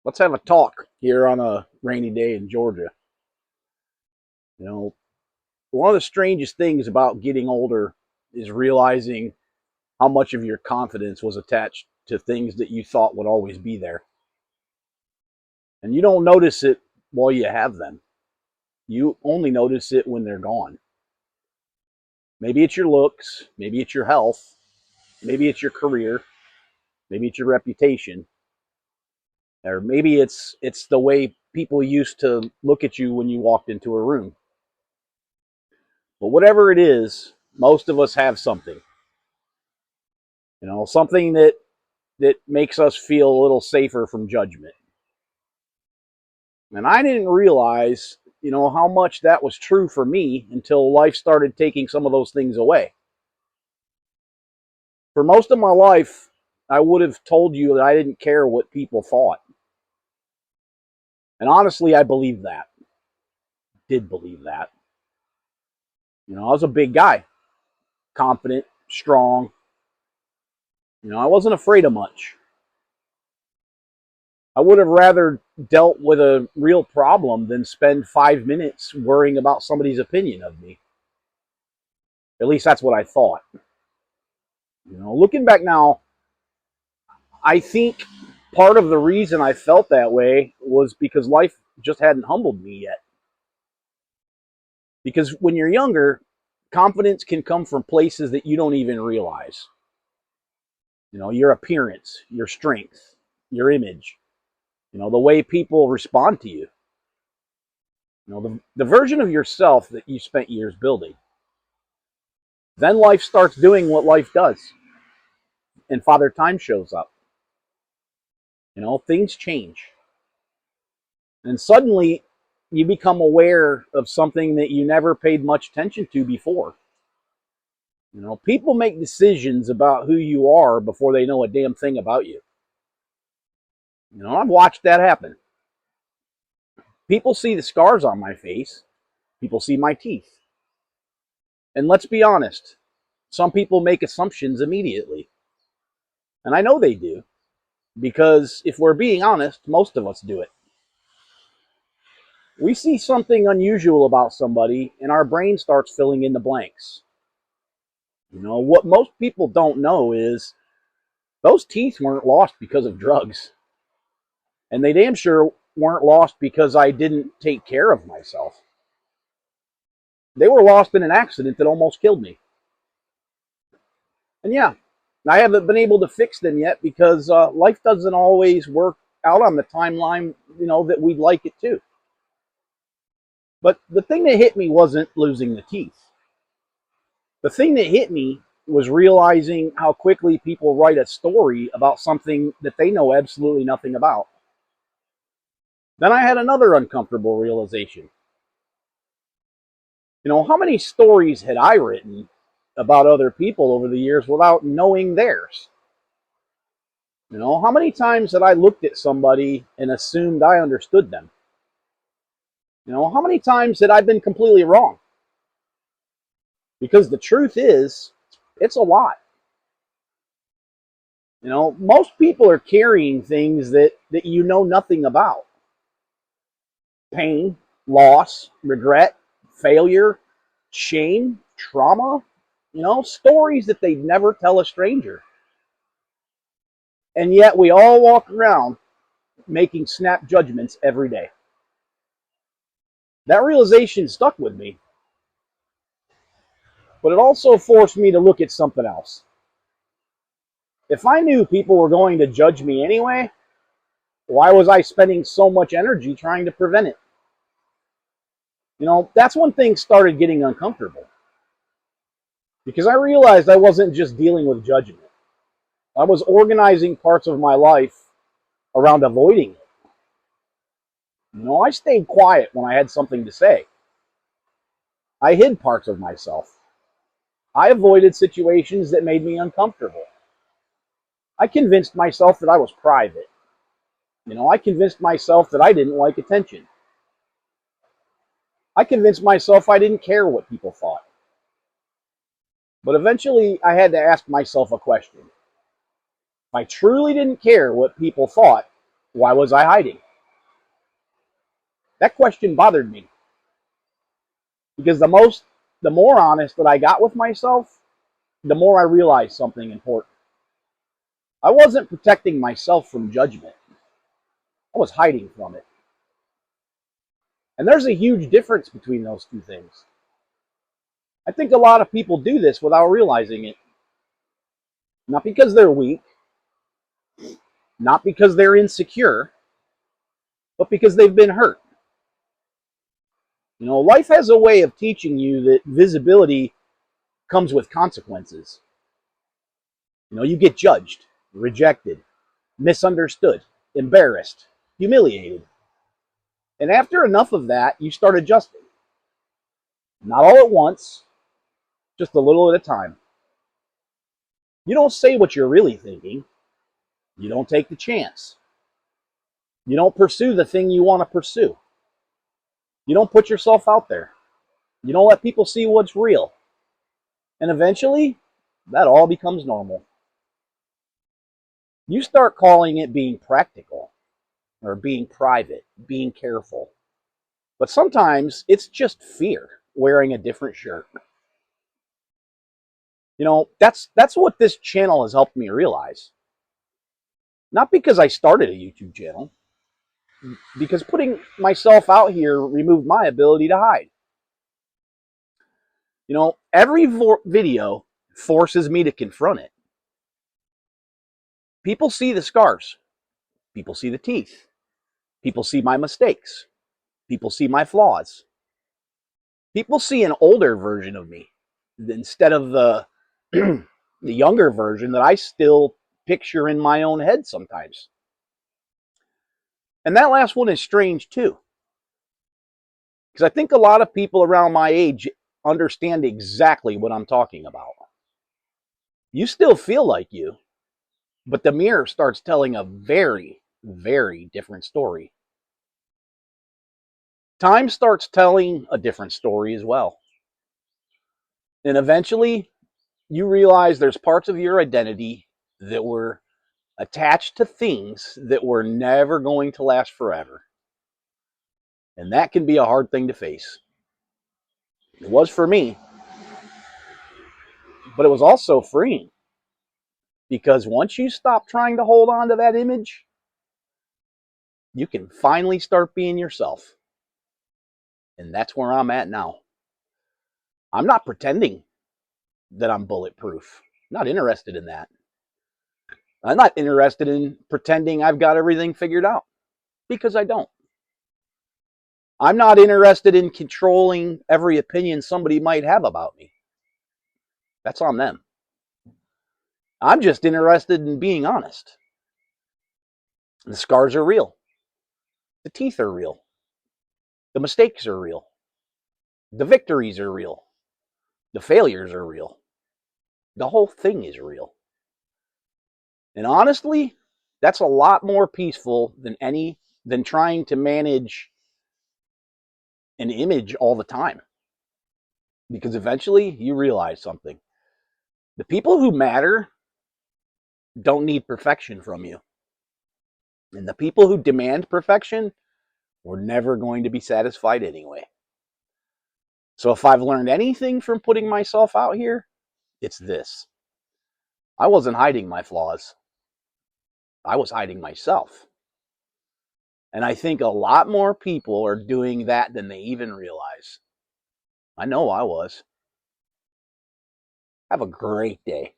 Let's have a talk here on a rainy day in Georgia. You know, one of the strangest things about getting older is realizing how much of your confidence was attached to things that you thought would always be there. And you don't notice it while you have them. You only notice it when they're gone. Maybe it's your looks, maybe it's your health, maybe it's your career, maybe it's your reputation, or maybe it's the way people used to look at you when you walked into a room. But whatever it is, most of us have something. Something that makes us feel a little safer from judgment. And I didn't realize, how much that was true for me until life started taking some of those things away. For most of my life, I would have told you that I didn't care what people thought. And honestly, I believed that. Did believe that. I was a big guy, confident, strong. I wasn't afraid of much. I would have rather dealt with a real problem than spend 5 minutes worrying about somebody's opinion of me. At least that's what I thought. Looking back now, I think part of the reason I felt that way was because life just hadn't humbled me yet. Because when you're younger, confidence can come from places that you don't even realize. Your appearance, your strength, your image, the way people respond to you. The version of yourself that you spent years building. Then life starts doing what life does. And Father Time shows up. Things change. And suddenly you become aware of something that you never paid much attention to before. People make decisions about who you are before they know a damn thing about you. I've watched that happen. People see the scars on my face. People see my teeth. And let's be honest, some people make assumptions immediately. And I know they do. Because if we're being honest, most of us do it. We see something unusual about somebody, and our brain starts filling in the blanks. What most people don't know is those teeth weren't lost because of drugs. And they damn sure weren't lost because I didn't take care of myself. They were lost in an accident that almost killed me. And yeah, I haven't been able to fix them yet because life doesn't always work out on the timeline, that we'd like it to. But the thing that hit me wasn't losing the teeth. The thing that hit me was realizing how quickly people write a story about something that they know absolutely nothing about. Then I had another uncomfortable realization. How many stories had I written about other people over the years without knowing theirs? How many times had I looked at somebody and assumed I understood them? How many times had I been completely wrong? Because the truth is, it's a lot. Most people are carrying things that you know nothing about. Pain, loss, regret, failure, shame, trauma, stories that they'd never tell a stranger. And yet we all walk around making snap judgments every day. That realization stuck with me, but it also forced me to look at something else. If I knew people were going to judge me anyway, why was I spending so much energy trying to prevent it? That's when things started getting uncomfortable. Because I realized I wasn't just dealing with judgment. I was organizing parts of my life around avoiding it. I stayed quiet when I had something to say. I hid parts of myself. I avoided situations that made me uncomfortable. I convinced myself that I was private. I convinced myself that I didn't like attention. I convinced myself I didn't care what people thought. But eventually, I had to ask myself a question. If I truly didn't care what people thought, Why was I hiding? That question bothered me because the more honest that I got with myself, the more I realized something important. I wasn't protecting myself from judgment. I was hiding from it. And there's a huge difference between those two things. I think a lot of people do this without realizing it. Not because they're weak, not because they're insecure, but because they've been hurt. You know, life has a way of teaching you that visibility comes with consequences. You know, you get judged, rejected, misunderstood, embarrassed, humiliated. And after enough of that, you start adjusting. Not all at once, just a little at a time. You don't say what you're really thinking. You don't take the chance. You don't pursue the thing you want to pursue. You don't put yourself out there. You don't let people see what's real. And eventually, that all becomes normal. You start calling it being practical or being private, being careful. But sometimes it's just fear wearing a different shirt. You know, that's what this channel has helped me realize. Not because I started a YouTube channel, because putting myself out here removed my ability to hide. You know, every video forces me to confront it. People see the scars. People see the teeth. People see my mistakes. People see my flaws. People see an older version of me instead of the the younger version that I still picture in my own head sometimes. And that last one is strange too. Because I think a lot of people around my age understand exactly what I'm talking about. You still feel like you, but the mirror starts telling a very, very different story. Time starts telling a different story as well. And eventually, you realize there's parts of your identity that were attached to things that were never going to last forever. And that can be a hard thing to face. It was for me, but it was also freeing. Because once you stop trying to hold on to that image, you can finally start being yourself. And that's where I'm at now. I'm not pretending that I'm bulletproof. I'm not interested in that. I'm not interested in pretending I've got everything figured out, because I don't. I'm not interested in controlling every opinion somebody might have about me. That's on them. I'm just interested in being honest. The scars are real. The teeth are real. The mistakes are real. The victories are real. The failures are real. The whole thing is real. And honestly, that's a lot more peaceful than trying to manage an image all the time. Because eventually you realize something. The people who matter don't need perfection from you. And the people who demand perfection were never going to be satisfied anyway. So if I've learned anything from putting myself out here, it's this. I wasn't hiding my flaws. I was hiding myself. And I think a lot more people are doing that than they even realize. I know I was. Have a great day.